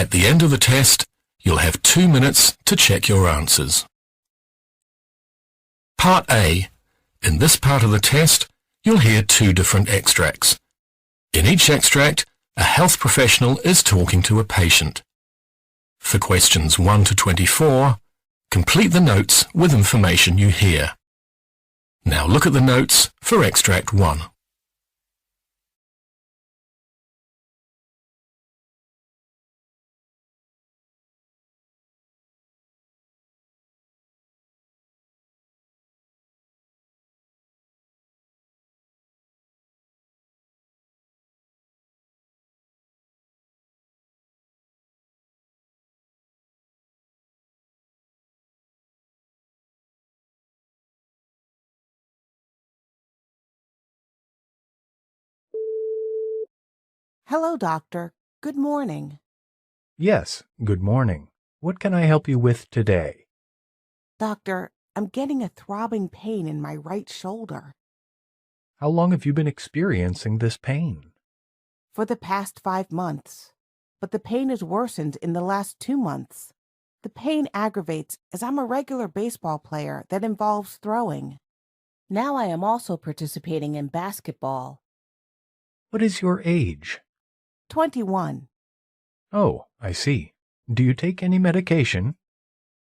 At the end of the test, you'll have 2 minutes to check your answers. Part A. In this part of the test, you'll hear 2 different extracts. In each extract, a health professional is talking to a patient. For questions 1 to 24, complete the notes with information you hear. Now look at the notes for extract 1. Hello, doctor. Good morning. Yes, good morning. What can I help you with today? Doctor, I'm getting a throbbing pain in my right shoulder. How long have you been experiencing this pain? For the past 5 months. But the pain has worsened in the last 2 months. The pain aggravates as I'm a regular baseball player that involves throwing. Now I am also participating in basketball. What is your age? 21. Oh, I see. Do you take any medication?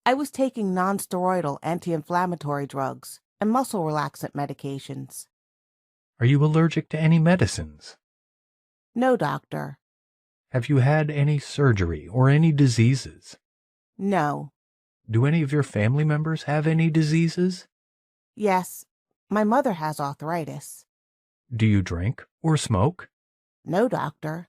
I was taking non-steroidal anti-inflammatory drugs and muscle relaxant medications. Are you allergic to any medicines? No, doctor. Have you had any surgery or any diseases? No. Do any of your family members have any diseases? Yes, my mother has arthritis. Do you drink or smoke? No, doctor.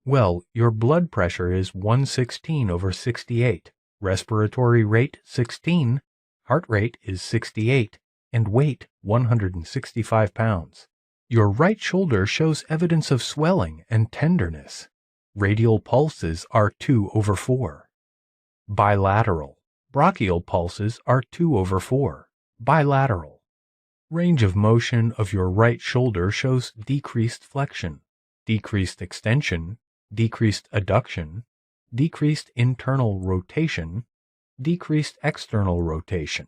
Well, your blood pressure is 116/68, respiratory rate 16, heart rate is 68, and weight 165 pounds. Your right shoulder shows evidence of swelling and tenderness. Radial pulses are 2/4. Bilateral. Brachial pulses are 2/4. Bilateral. Range of motion of your right shoulder shows decreased flexion, decreased extension, decreased adduction, decreased internal rotation, decreased external rotation.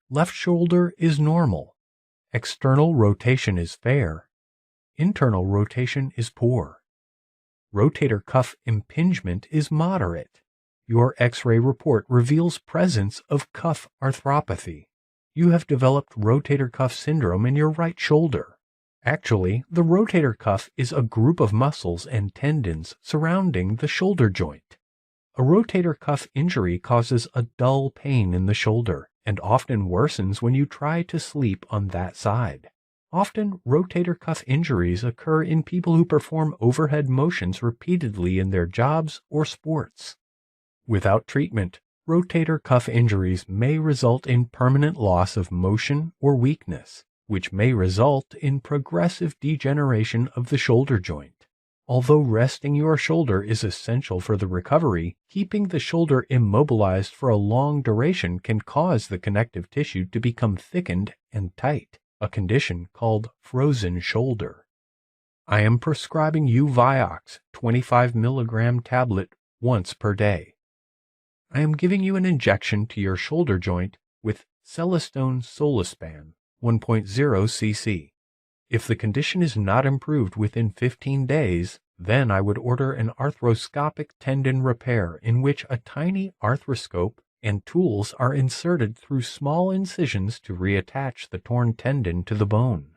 Left shoulder is normal. External rotation is fair. Internal rotation is poor. Rotator cuff impingement is moderate. Your X-ray report reveals presence of cuff arthropathy. You have developed rotator cuff syndrome in your right shoulder. Actually, the rotator cuff is a group of muscles and tendons surrounding the shoulder joint. A rotator cuff injury causes a dull pain in the shoulder and often worsens when you try to sleep on that side. Often, rotator cuff injuries occur in people who perform overhead motions repeatedly in their jobs or sports. Without treatment, rotator cuff injuries may result in permanent loss of motion or weakness, which may result in progressive degeneration of the shoulder joint. Although resting your shoulder is essential for the recovery, keeping the shoulder immobilized for a long duration can cause the connective tissue to become thickened and tight, a condition called frozen shoulder. I am prescribing you Vioxx 25 milligram tablet once per day. I am giving you an injection to your shoulder joint with Celestone Solispan 1.0 cc. If the condition is not improved within 15 days, then I would order an arthroscopic tendon repair in which a tiny arthroscope and tools are inserted through small incisions to reattach the torn tendon to the bone.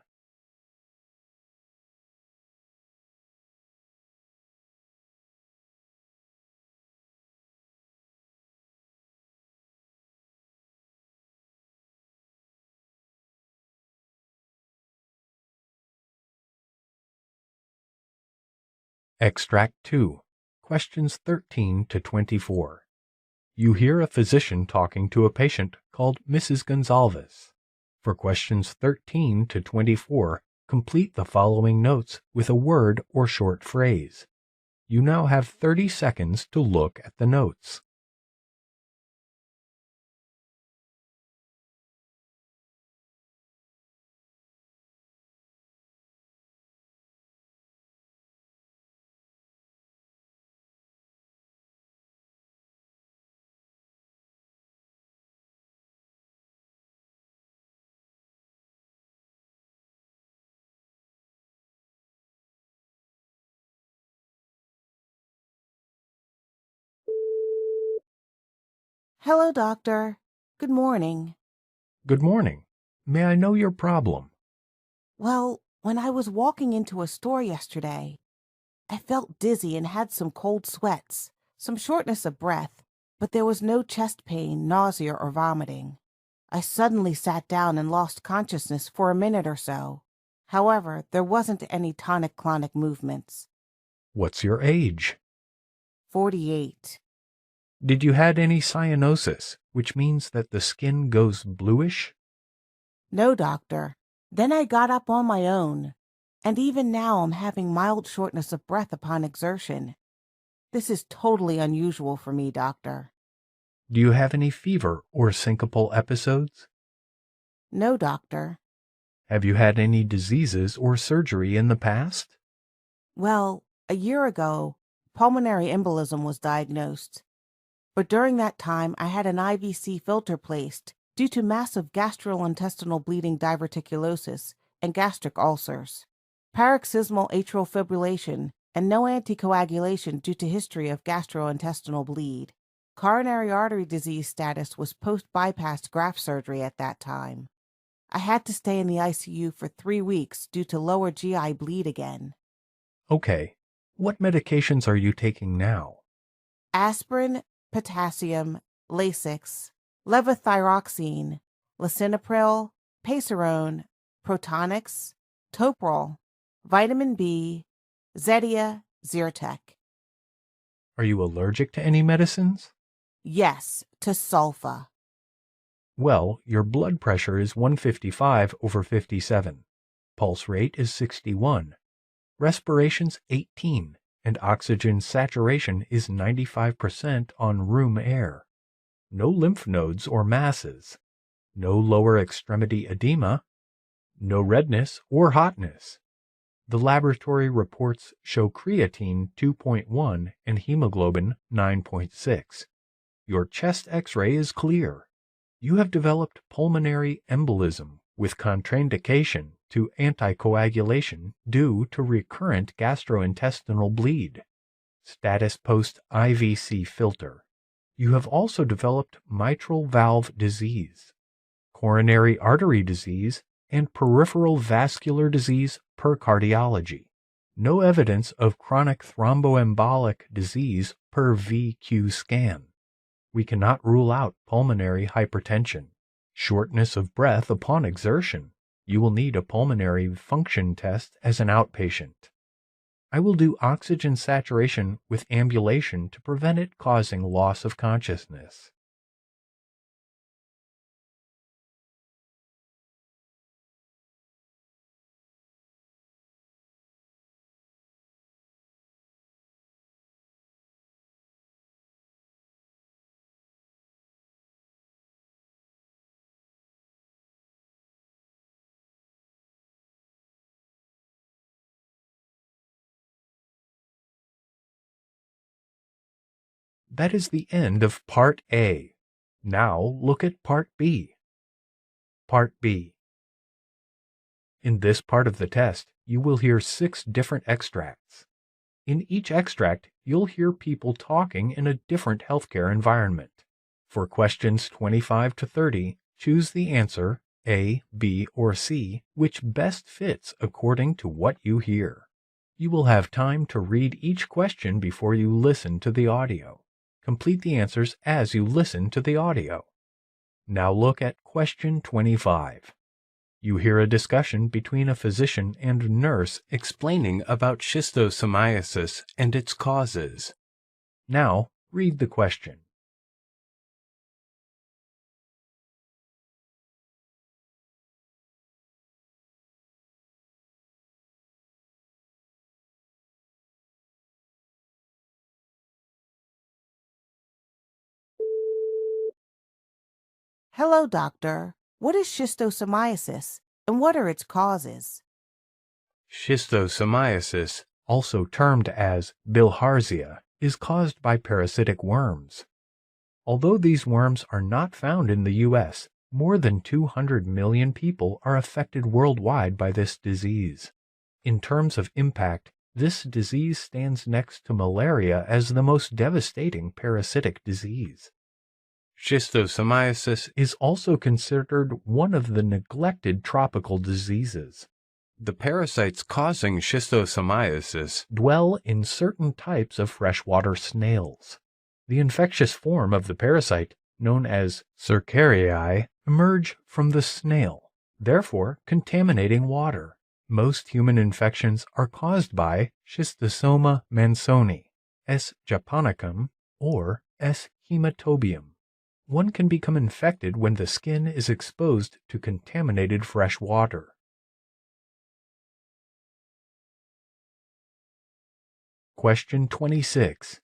Extract 2. Questions 13 to 24. You hear a physician talking to a patient called Mrs. Gonzalez. For questions 13 to 24, complete the following notes with a word or short phrase. You now have 30 seconds to look at the notes. Hello, doctor. Good morning. Good morning. May I know your problem? Well, when I was walking into a store yesterday, I felt dizzy and had some cold sweats, some shortness of breath, but there was no chest pain, nausea, or vomiting. I suddenly sat down and lost consciousness for a minute or so. However, there wasn't any tonic-clonic movements. What's your age? 48. Did you had any cyanosis, which means that the skin goes bluish? No, doctor. Then I got up on my own, and even now I'm having mild shortness of breath upon exertion. This is totally unusual for me, doctor. Do you have any fever or syncopal episodes? No, doctor. Have you had any diseases or surgery in the past? Well, a year ago, pulmonary embolism was diagnosed. But during that time, I had an IVC filter placed due to massive gastrointestinal bleeding diverticulosis and gastric ulcers, paroxysmal atrial fibrillation, and no anticoagulation due to history of gastrointestinal bleed. Coronary artery disease status was post-bypass graft surgery at that time. I had to stay in the ICU for 3 weeks due to lower GI bleed again. Okay. What medications are you taking now? Aspirin, potassium, Lasix, levothyroxine, lisinopril, Pacerone, Protonix, Toprol, vitamin B, Zetia, Zyrtec. Are you allergic to any medicines? Yes, to sulfa. Well, your blood pressure is 155/57. Pulse rate is 61. Respiration's 18, and oxygen saturation is 95% on room air. No lymph nodes or masses. No lower extremity edema. No redness or hotness. The laboratory reports show creatine 2.1 and hemoglobin 9.6. Your chest x-ray is clear. You have developed pulmonary embolism with contraindication to anticoagulation due to recurrent gastrointestinal bleed. Status post-IVC filter. You have also developed mitral valve disease, coronary artery disease, and peripheral vascular disease per cardiology. No evidence of chronic thromboembolic disease per VQ scan. We cannot rule out pulmonary hypertension. Shortness of breath upon exertion. You will need a pulmonary function test as an outpatient. I will do oxygen saturation with ambulation to prevent it causing loss of consciousness. That is the end of Part A. Now look at Part B. Part B. In this part of the test, you will hear 6 different extracts. In each extract, you'll hear people talking in a different healthcare environment. For questions 25 to 30, choose the answer A, B, or C, which best fits according to what you hear. You will have time to read each question before you listen to the audio. Complete the answers as you listen to the audio. Now look at question 25. You hear a discussion between a physician and nurse explaining about schistosomiasis and its causes. Now read the question. Hello, doctor. What is schistosomiasis, and what are its causes? Schistosomiasis, also termed as bilharzia, is caused by parasitic worms. Although these worms are not found in the U.S., more than 200 million people are affected worldwide by this disease. In terms of impact, this disease stands next to malaria as the most devastating parasitic disease. Schistosomiasis is also considered one of the neglected tropical diseases. The parasites causing schistosomiasis dwell in certain types of freshwater snails. The infectious form of the parasite, known as Cercariae, emerge from the snail, therefore contaminating water. Most human infections are caused by Schistosoma mansoni, S. japonicum, or S. hematobium. One can become infected when the skin is exposed to contaminated fresh water. Question 26.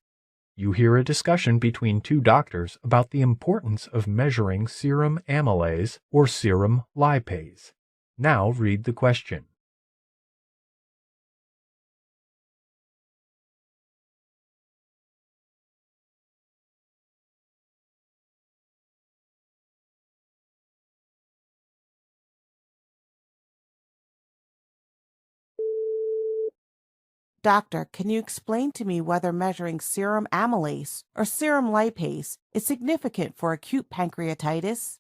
You hear a discussion between two doctors about the importance of measuring serum amylase or serum lipase. Now read the question. Doctor, can you explain to me whether measuring serum amylase or serum lipase is significant for acute pancreatitis?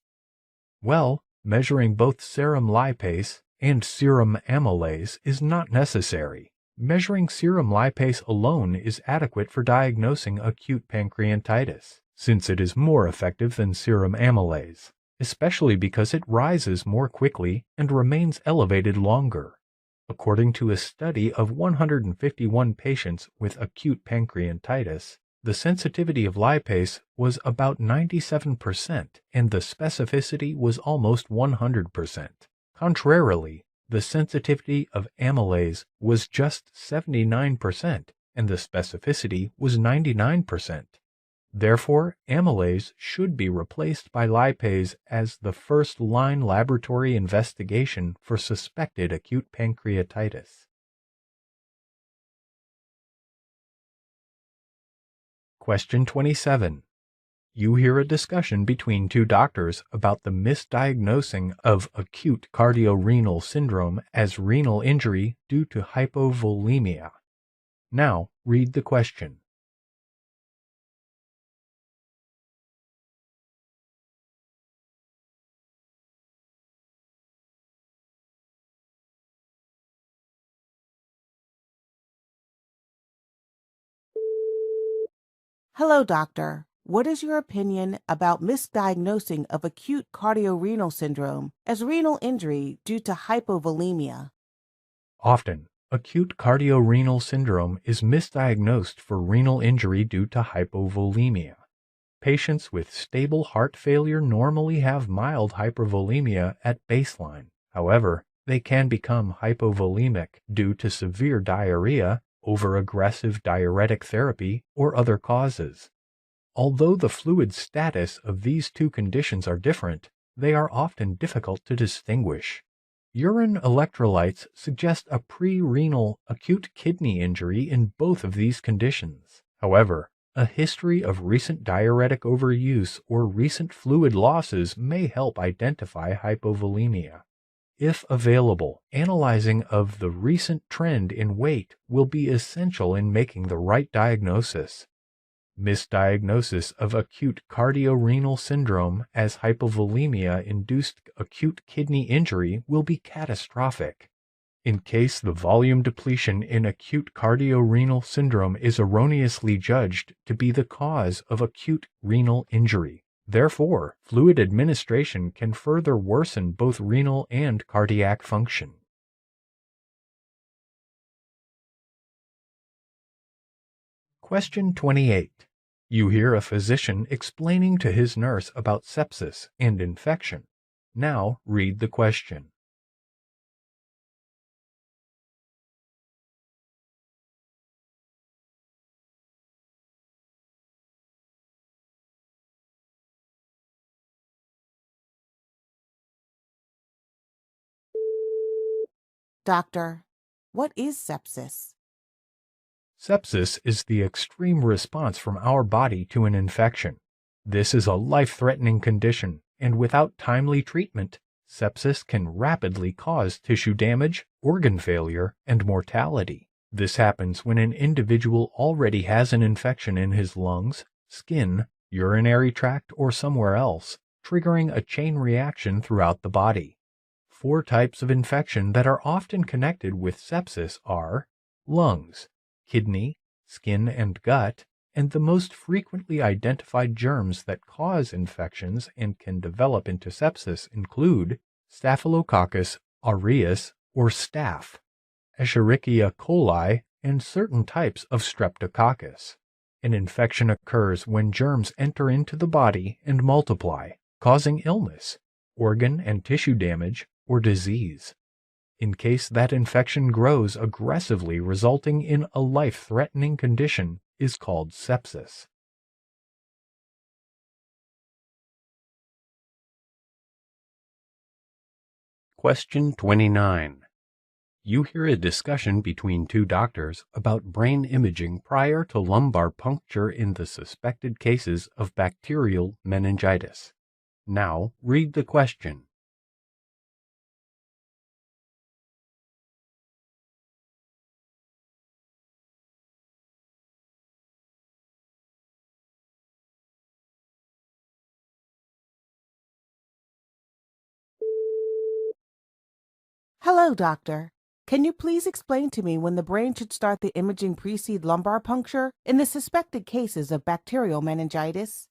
Well, measuring both serum lipase and serum amylase is not necessary. Measuring serum lipase alone is adequate for diagnosing acute pancreatitis, since it is more effective than serum amylase, especially because it rises more quickly and remains elevated longer. According to a study of 151 patients with acute pancreatitis, the sensitivity of lipase was about 97% and the specificity was almost 100%. Contrarily, the sensitivity of amylase was just 79% and the specificity was 99%. Therefore, amylase should be replaced by lipase as the first-line laboratory investigation for suspected acute pancreatitis. Question 27. You hear a discussion between two doctors about the misdiagnosing of acute cardiorenal syndrome as renal injury due to hypovolemia. Now, read the question. Hello, doctor. What is your opinion about misdiagnosing of acute cardiorenal syndrome as renal injury due to hypovolemia? Often, acute cardiorenal syndrome is misdiagnosed for renal injury due to hypovolemia. Patients with stable heart failure normally have mild hypervolemia at baseline. However, they can become hypovolemic due to severe diarrhea, overaggressive diuretic therapy, or other causes. Although the fluid status of these two conditions are different, they are often difficult to distinguish. Urine electrolytes suggest a pre-renal acute kidney injury in both of these conditions. However, a history of recent diuretic overuse or recent fluid losses may help identify hypovolemia. If available, analyzing of the recent trend in weight will be essential in making the right diagnosis. Misdiagnosis of acute cardiorenal syndrome as hypovolemia-induced acute kidney injury will be catastrophic. In case the volume depletion in acute cardiorenal syndrome is erroneously judged to be the cause of acute renal injury. Therefore, fluid administration can further worsen both renal and cardiac function. Question 28. You hear a physician explaining to his nurse about sepsis and infection. Now read the question. Doctor, what is sepsis? Sepsis is the extreme response from our body to an infection. This is a life-threatening condition, and without timely treatment, sepsis can rapidly cause tissue damage, organ failure, and mortality. This happens when an individual already has an infection in his lungs, skin, urinary tract, or somewhere else, triggering a chain reaction throughout the body. 4 types of infection that are often connected with sepsis are lungs, kidney, skin and gut, and the most frequently identified germs that cause infections and can develop into sepsis include Staphylococcus aureus or staph, Escherichia coli, and certain types of Streptococcus. An infection occurs when germs enter into the body and multiply, causing illness, organ and tissue damage, or disease. In case that infection grows aggressively, resulting in a life-threatening condition, is called sepsis. Question 29. You hear a discussion between 2 doctors about brain imaging prior to lumbar puncture in the suspected cases of bacterial meningitis. Now read the question. Hello, doctor. Can you please explain to me when the brain should start the imaging precede lumbar puncture in the suspected cases of bacterial meningitis?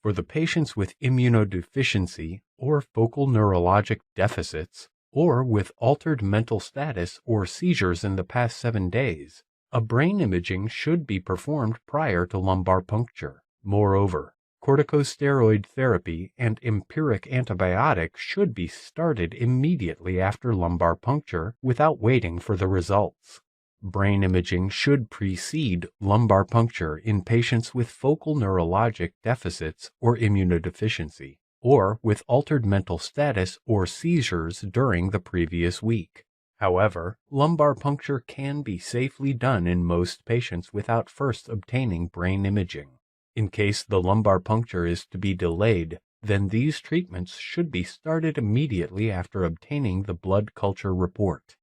For the patients with immunodeficiency or focal neurologic deficits, or with altered mental status or seizures in the past 7 days, a brain imaging should be performed prior to lumbar puncture. Moreover, corticosteroid therapy and empiric antibiotics should be started immediately after lumbar puncture without waiting for the results. Brain imaging should precede lumbar puncture in patients with focal neurologic deficits or immunodeficiency, or with altered mental status or seizures during the previous week. However, lumbar puncture can be safely done in most patients without first obtaining brain imaging. In case the lumbar puncture is to be delayed, then these treatments should be started immediately after obtaining the blood culture report.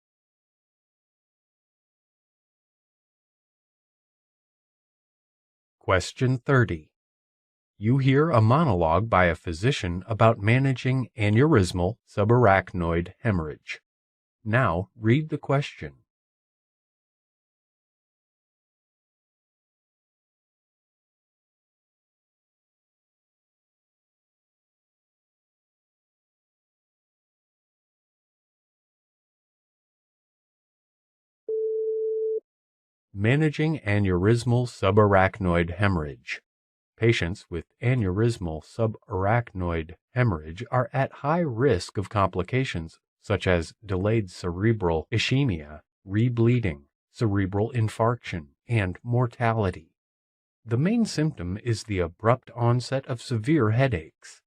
Question 30. You hear a monologue by a physician about managing aneurysmal subarachnoid hemorrhage. Now read the question. Managing aneurysmal subarachnoid hemorrhage. Patients with aneurysmal subarachnoid hemorrhage are at high risk of complications such as delayed cerebral ischemia, rebleeding, cerebral infarction, and mortality. The main symptom is the abrupt onset of severe headaches.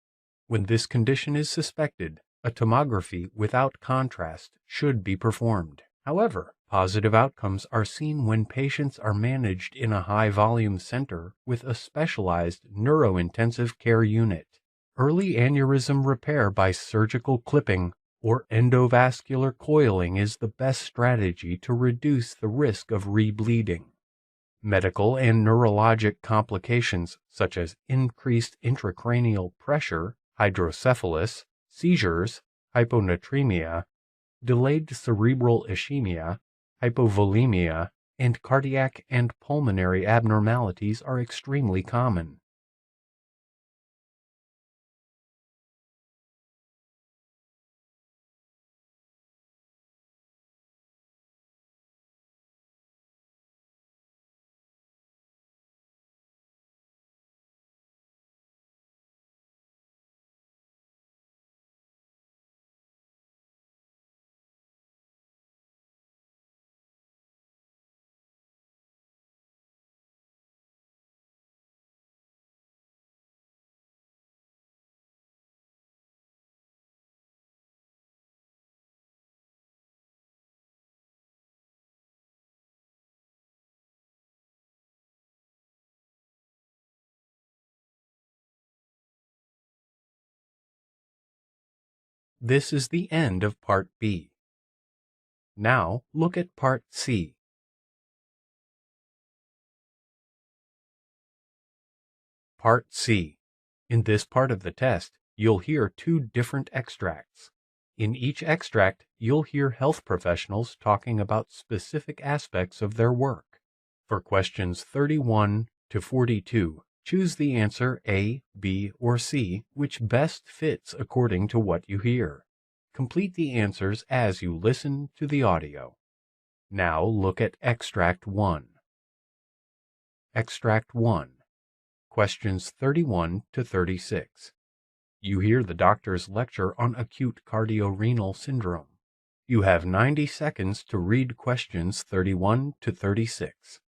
When this condition is suspected, a tomography without contrast should be performed. However, positive outcomes are seen when patients are managed in a high-volume center with a specialized neurointensive care unit. Early aneurysm repair by surgical clipping or endovascular coiling is the best strategy to reduce the risk of rebleeding. Medical and neurologic complications such as increased intracranial pressure, hydrocephalus, seizures, hyponatremia, delayed cerebral ischemia, hypovolemia, and cardiac and pulmonary abnormalities are extremely common. This is the end of Part B. Now look at Part C. Part C. In this part of the test, you'll hear 2 different extracts. In each extract, you'll hear health professionals talking about specific aspects of their work. For questions 31 to 42, choose the answer A, B, or C, which best fits according to what you hear. Complete the answers as you listen to the audio. Now look at Extract 1. Extract 1. Questions 31 to 36. You hear the doctor's lecture on acute cardiorenal syndrome. You have 90 seconds to read questions 31 to 36.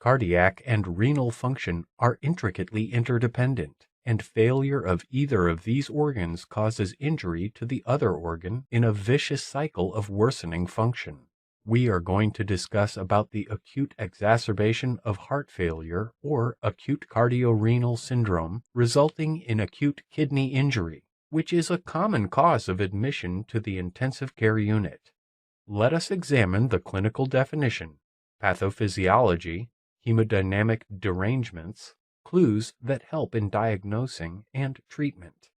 Cardiac and renal function are intricately interdependent, and failure of either of these organs causes injury to the other organ in a vicious cycle of worsening function. We are going to discuss about the acute exacerbation of heart failure or acute cardiorenal syndrome resulting in acute kidney injury, which is a common cause of admission to the intensive care unit. Let us examine the clinical definition, pathophysiology, hemodynamic derangements, clues that help in diagnosing and treatment.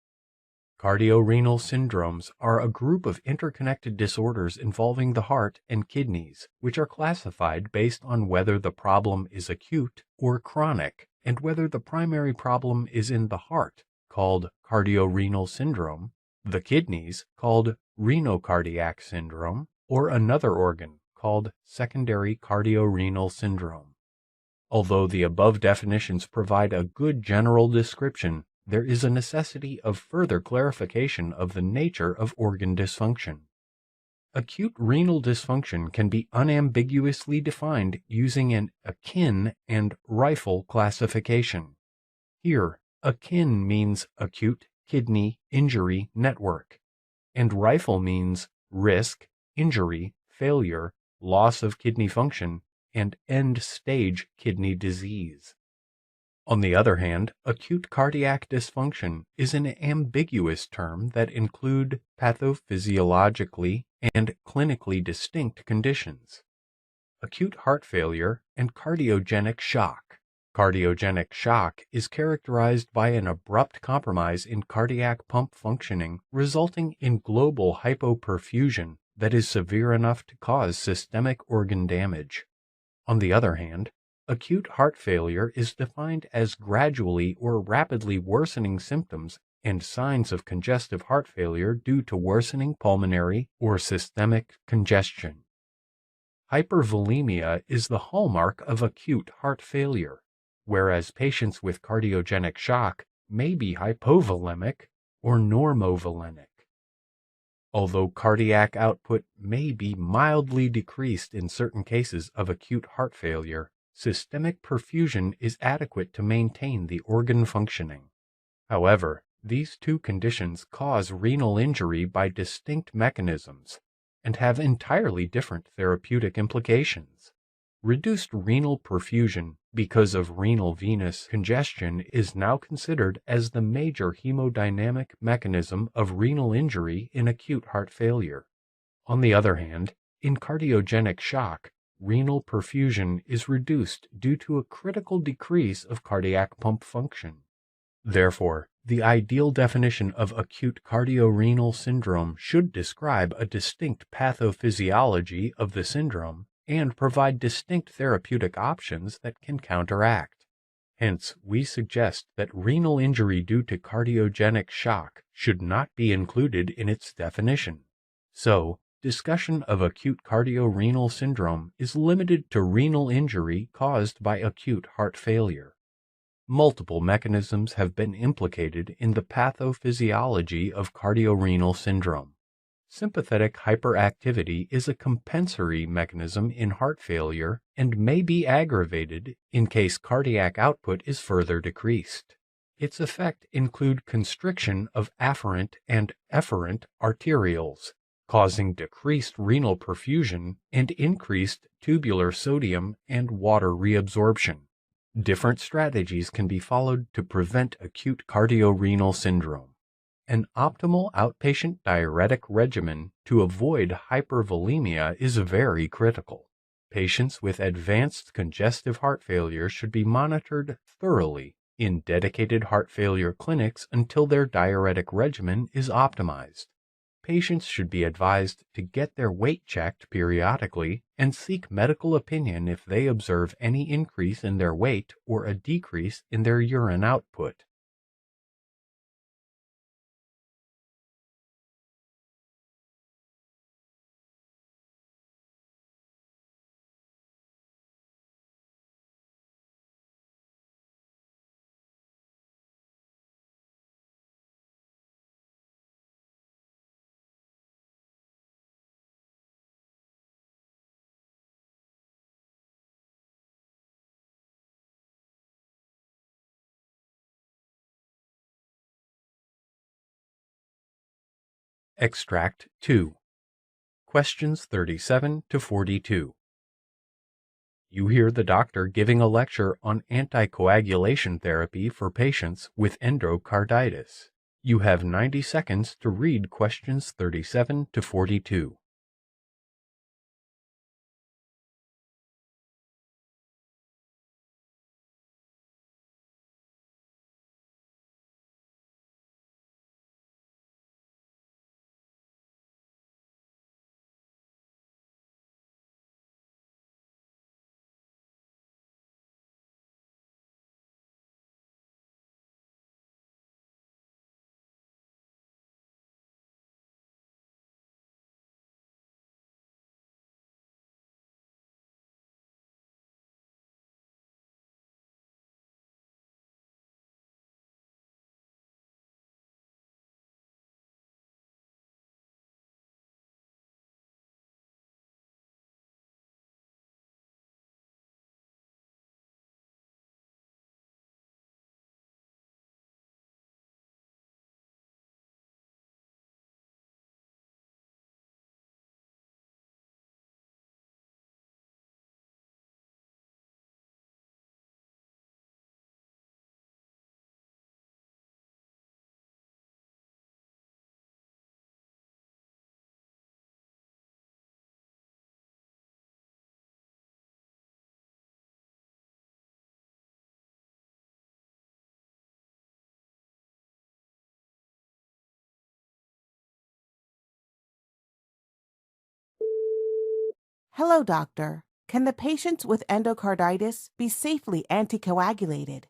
Cardiorenal syndromes are a group of interconnected disorders involving the heart and kidneys, which are classified based on whether the problem is acute or chronic, and whether the primary problem is in the heart, called cardiorenal syndrome, the kidneys, called renocardiac syndrome, or another organ, called secondary cardiorenal syndrome. Although the above definitions provide a good general description, there is a necessity of further clarification of the nature of organ dysfunction. Acute renal dysfunction can be unambiguously defined using an akin and rifle classification. Here, akin means acute kidney injury network, and rifle means risk, injury, failure, loss of kidney function, and end-stage kidney disease. On the other hand, acute cardiac dysfunction is an ambiguous term that includes pathophysiologically and clinically distinct conditions. Acute heart failure and cardiogenic shock. Cardiogenic shock is characterized by an abrupt compromise in cardiac pump functioning resulting in global hypoperfusion that is severe enough to cause systemic organ damage. On the other hand, acute heart failure is defined as gradually or rapidly worsening symptoms and signs of congestive heart failure due to worsening pulmonary or systemic congestion. Hypervolemia is the hallmark of acute heart failure, whereas patients with cardiogenic shock may be hypovolemic or normovolemic. Although cardiac output may be mildly decreased in certain cases of acute heart failure, systemic perfusion is adequate to maintain the organ functioning. However, these two conditions cause renal injury by distinct mechanisms and have entirely different therapeutic implications. Reduced renal perfusion because of renal venous congestion is now considered as the major hemodynamic mechanism of renal injury in acute heart failure. On the other hand, in cardiogenic shock, renal perfusion is reduced due to a critical decrease of cardiac pump function. Therefore, the ideal definition of acute cardiorenal syndrome should describe a distinct pathophysiology of the syndrome and provide distinct therapeutic options that can counteract. Hence, we suggest that renal injury due to cardiogenic shock should not be included in its definition. So, discussion of acute cardiorenal syndrome is limited to renal injury caused by acute heart failure. Multiple mechanisms have been implicated in the pathophysiology of cardiorenal syndrome. Sympathetic hyperactivity is a compensatory mechanism in heart failure and may be aggravated in case cardiac output is further decreased. Its effects include constriction of afferent and efferent arterioles, causing decreased renal perfusion and increased tubular sodium and water reabsorption. Different strategies can be followed to prevent acute cardiorenal syndrome. An optimal outpatient diuretic regimen to avoid hypervolemia is very critical. Patients with advanced congestive heart failure should be monitored thoroughly in dedicated heart failure clinics until their diuretic regimen is optimized. Patients should be advised to get their weight checked periodically and seek medical opinion if they observe any increase in their weight or a decrease in their urine output. Extract 2. Questions 37 to 42. You hear the doctor giving a lecture on anticoagulation therapy for patients with endocarditis. You have 90 seconds to read questions 37 to 42. Hello, doctor. Can the patients with endocarditis be safely anticoagulated?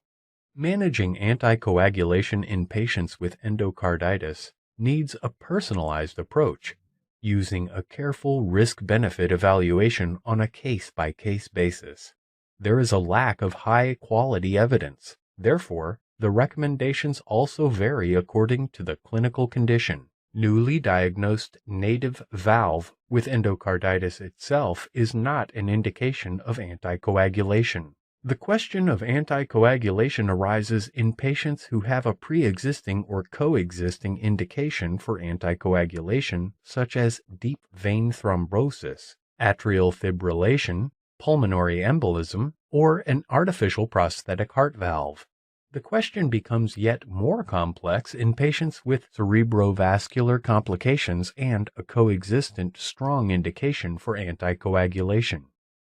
Managing anticoagulation in patients with endocarditis needs a personalized approach, using a careful risk-benefit evaluation on a case-by-case basis. There is a lack of high-quality evidence. Therefore, the recommendations also vary according to the clinical condition. Newly diagnosed native valve with endocarditis itself is not an indication of anticoagulation. The question of anticoagulation arises in patients who have a pre-existing or coexisting indication for anticoagulation, such as deep vein thrombosis, atrial fibrillation, pulmonary embolism, or an artificial prosthetic heart valve. The question becomes yet more complex in patients with cerebrovascular complications and a coexistent strong indication for anticoagulation.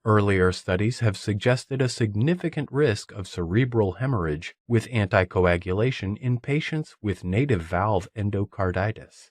Earlier studies have suggested a significant risk of cerebral hemorrhage with anticoagulation in patients with native valve endocarditis.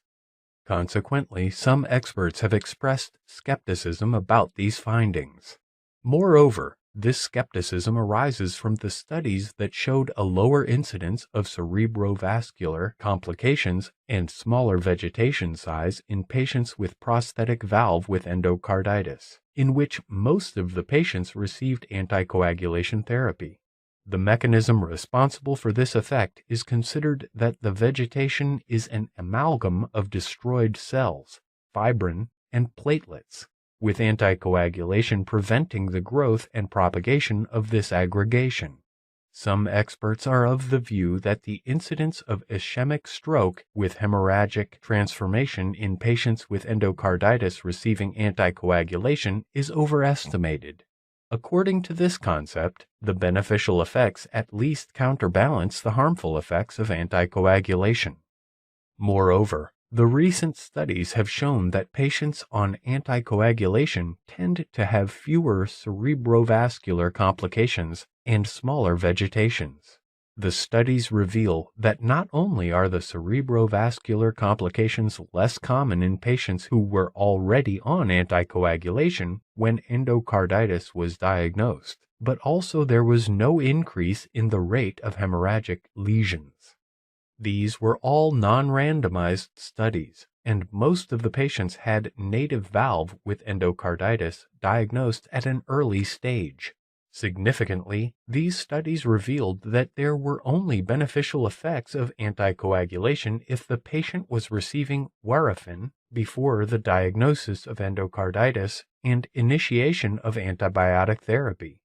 Consequently, some experts have expressed skepticism about these findings. Moreover, this skepticism arises from the studies that showed a lower incidence of cerebrovascular complications and smaller vegetation size in patients with prosthetic valve with endocarditis, in which most of the patients received anticoagulation therapy. The mechanism responsible for this effect is considered that the vegetation is an amalgam of destroyed cells, fibrin, and platelets, with anticoagulation preventing the growth and propagation of this aggregation. Some experts are of the view that the incidence of ischemic stroke with hemorrhagic transformation in patients with endocarditis receiving anticoagulation is overestimated. According to this concept, the beneficial effects at least counterbalance the harmful effects of anticoagulation. Moreover, the recent studies have shown that patients on anticoagulation tend to have fewer cerebrovascular complications and smaller vegetations. The studies reveal that not only are the cerebrovascular complications less common in patients who were already on anticoagulation when endocarditis was diagnosed, but also there was no increase in the rate of hemorrhagic lesions. These were all non-randomized studies, and most of the patients had native valve with endocarditis diagnosed at an early stage. Significantly, these studies revealed that there were only beneficial effects of anticoagulation if the patient was receiving Warfarin before the diagnosis of endocarditis and initiation of antibiotic therapy.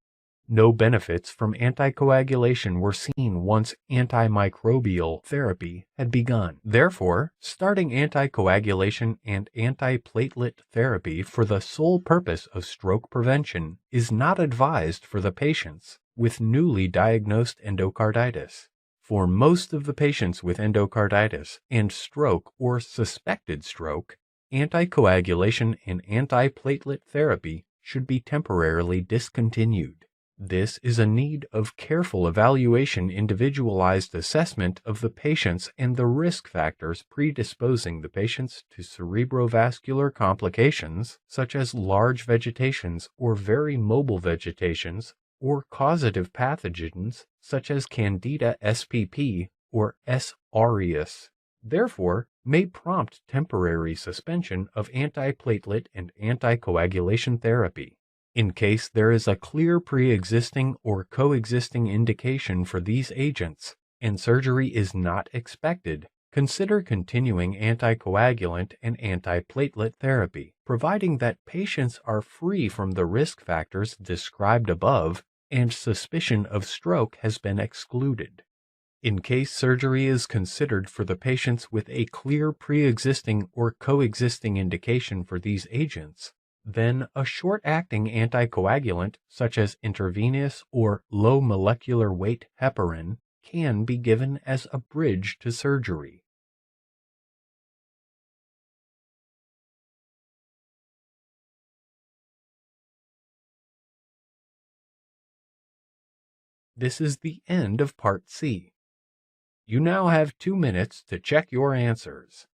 No benefits from anticoagulation were seen once antimicrobial therapy had begun. Therefore, starting anticoagulation and antiplatelet therapy for the sole purpose of stroke prevention is not advised for the patients with newly diagnosed endocarditis. For most of the patients with endocarditis and stroke or suspected stroke, anticoagulation and antiplatelet therapy should be temporarily discontinued. This is a need of careful evaluation, individualized assessment of the patients and the risk factors predisposing the patients to cerebrovascular complications such as large vegetations or very mobile vegetations or causative pathogens such as Candida spp or S. aureus. Therefore, may prompt temporary suspension of antiplatelet and anticoagulation therapy. In case there is a clear pre-existing or coexisting indication for these agents and surgery is not expected, consider continuing anticoagulant and antiplatelet therapy, providing that patients are free from the risk factors described above and suspicion of stroke has been excluded. In case surgery is considered for the patients with a clear pre-existing or coexisting indication for these agents, then a short-acting anticoagulant such as intravenous or low molecular weight heparin can be given as a bridge to surgery. This is the end of Part C. You now have 2 minutes to check your answers.